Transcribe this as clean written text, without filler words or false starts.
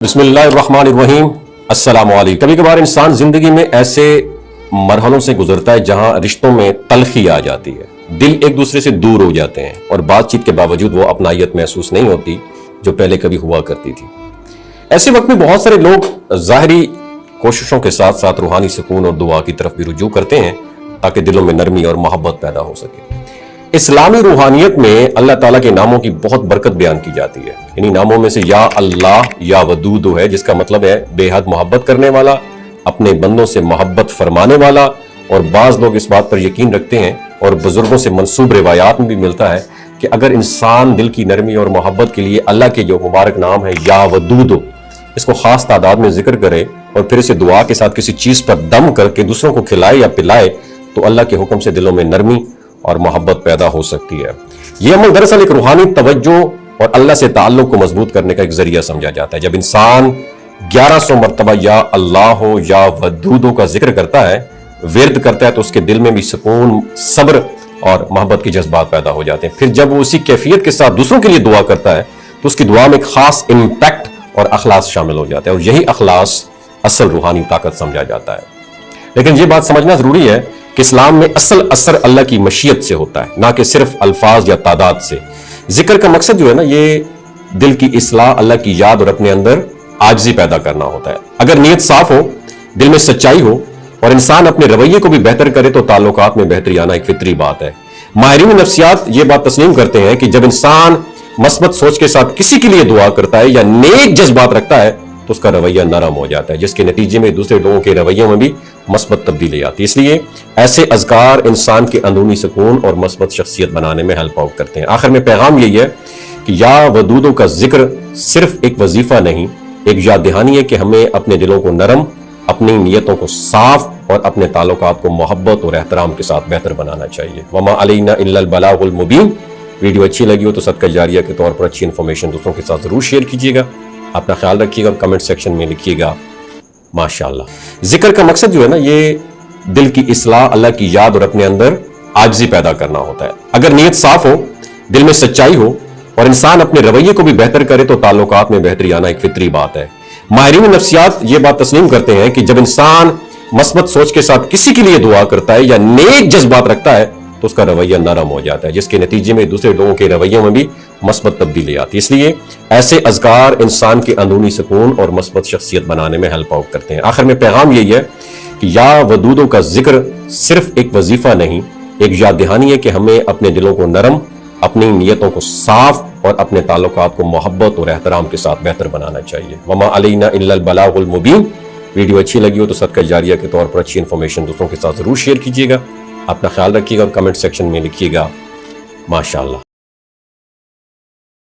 بسم اللہ الرحمن الرحیم السلام علیکم۔ کبھی کبھار انسان زندگی میں ایسے مرحلوں سے گزرتا ہے جہاں رشتوں میں تلخی آ جاتی ہے، دل ایک دوسرے سے دور ہو جاتے ہیں اور بات چیت کے باوجود وہ اپنائیت محسوس نہیں ہوتی جو پہلے کبھی ہوا کرتی تھی۔ ایسے وقت میں بہت سارے لوگ ظاہری کوششوں کے ساتھ ساتھ روحانی سکون اور دعا کی طرف بھی رجوع کرتے ہیں تاکہ دلوں میں نرمی اور محبت پیدا ہو سکے۔ اسلامی روحانیت میں اللہ تعالیٰ کے ناموں کی بہت برکت بیان کی جاتی ہے۔ انہی ناموں میں سے یا اللہ یا ودود ہے، جس کا مطلب ہے بے حد محبت کرنے والا، اپنے بندوں سے محبت فرمانے والا، اور بعض لوگ اس بات پر یقین رکھتے ہیں اور بزرگوں سے منسوب روایات میں بھی ملتا ہے کہ اگر انسان دل کی نرمی اور محبت کے لیے اللہ کے جو مبارک نام ہے یا ودود، اس کو خاص تعداد میں ذکر کرے اور پھر اسے دعا کے ساتھ کسی چیز پر دم کر کے دوسروں کو کھلائے یا پلائے تو اللہ کے حکم سے دلوں میں نرمی اور محبت پیدا ہو سکتی ہے۔ یہ عمل دراصل ایک روحانی توجہ اور اللہ سے تعلق کو مضبوط کرنے کا ایک ذریعہ سمجھا جاتا ہے۔ جب انسان 1100 مرتبہ یا اللہ ہو یا ودودوں کا ذکر کرتا ہے، ورد کرتا ہے، تو اس کے دل میں بھی سکون، صبر اور محبت کے جذبات پیدا ہو جاتے ہیں۔ پھر جب وہ اسی کیفیت کے ساتھ دوسروں کے لیے دعا کرتا ہے تو اس کی دعا میں ایک خاص امپیکٹ اور اخلاص شامل ہو جاتا ہے، اور یہی اخلاص اصل روحانی طاقت سمجھا جاتا ہے۔ لیکن یہ بات سمجھنا ضروری ہے کہ اسلام میں اصل اثر اللہ کی مشیت سے ہوتا ہے، نہ کہ صرف الفاظ یا تعداد سے۔ ذکر کا مقصد جو ہے نا، یہ دل کی اصلاح، اللہ کی یاد اور اپنے اندر عاجزی پیدا کرنا ہوتا ہے۔ اگر نیت صاف ہو، دل میں سچائی ہو اور انسان اپنے رویے کو بھی بہتر کرے تو تعلقات میں بہتری آنا ایک فطری بات ہے۔ ماہرین نفسیات یہ بات تسلیم کرتے ہیں کہ جب انسان مثبت سوچ کے ساتھ کسی کے لیے دعا کرتا ہے یا نیک جذبات رکھتا ہے تو اس کا رویہ نرم ہو جاتا ہے، جس کے نتیجے میں دوسرے لوگوں کے رویوں میں بھی مثبت تبدیلی آتی ہے۔ اس لیے ایسے اذکار انسان کے اندرونی سکون اور مثبت شخصیت بنانے میں ہیلپ آؤٹ کرتے ہیں۔ آخر میں پیغام یہی ہے کہ یا ودودوں کا ذکر صرف ایک وظیفہ نہیں، ایک یاد دہانی ہے کہ ہمیں اپنے دلوں کو نرم، اپنی نیتوں کو صاف اور اپنے تعلقات کو محبت اور احترام کے ساتھ بہتر بنانا چاہیے۔ وما علینا الا البلاغ المبین۔ ویڈیو اچھی لگی ہو تو صدقہ جاریہ کے طور پر اچھی انفارمیشن دوسروں کے ساتھ ضرور شیئر کیجیے گا۔ اپنا خیال رکھیے گا اور کمنٹ سیکشن میں لکھیے گا ماشاءاللہ۔ ذکر کا مقصد جو ہے نا، یہ دل کی اصلاح، اللہ کی یاد اور اپنے اندر عاجزی پیدا کرنا ہوتا ہے۔ اگر نیت صاف ہو، دل میں سچائی ہو اور انسان اپنے رویے کو بھی بہتر کرے تو تعلقات میں بہتری آنا ایک فطری بات ہے۔ ماہرین نفسیات یہ بات تسلیم کرتے ہیں کہ جب انسان مثبت سوچ کے ساتھ کسی کے لیے دعا کرتا ہے یا نیک جذبات رکھتا ہے تو اس کا رویہ نرم ہو جاتا ہے، جس کے نتیجے میں دوسرے لوگوں کے رویوں میں بھی مثبت تبدیلی آتی ہے۔ اس لیے ایسے اذکار انسان کے اندرونی سکون اور مثبت شخصیت بنانے میں ہیلپ آؤٹ کرتے ہیں۔ آخر میں پیغام یہی ہے کہ یا ودودوں کا ذکر صرف ایک وظیفہ نہیں، ایک یاد دہانی ہے کہ ہمیں اپنے دلوں کو نرم، اپنی نیتوں کو صاف اور اپنے تعلقات کو محبت اور احترام کے ساتھ بہتر بنانا چاہیے۔ وما علینا الا البلاغ المبین۔ ویڈیو اچھی لگی ہو تو صدقہ جاریہ کے طور پر اچھی انفارمیشن دوسروں کے ساتھ ضرور شیئر کیجیے گا۔ اپنا خیال رکھیے گا اور کمنٹ سیکشن میں لکھیے گا ماشاءاللہ۔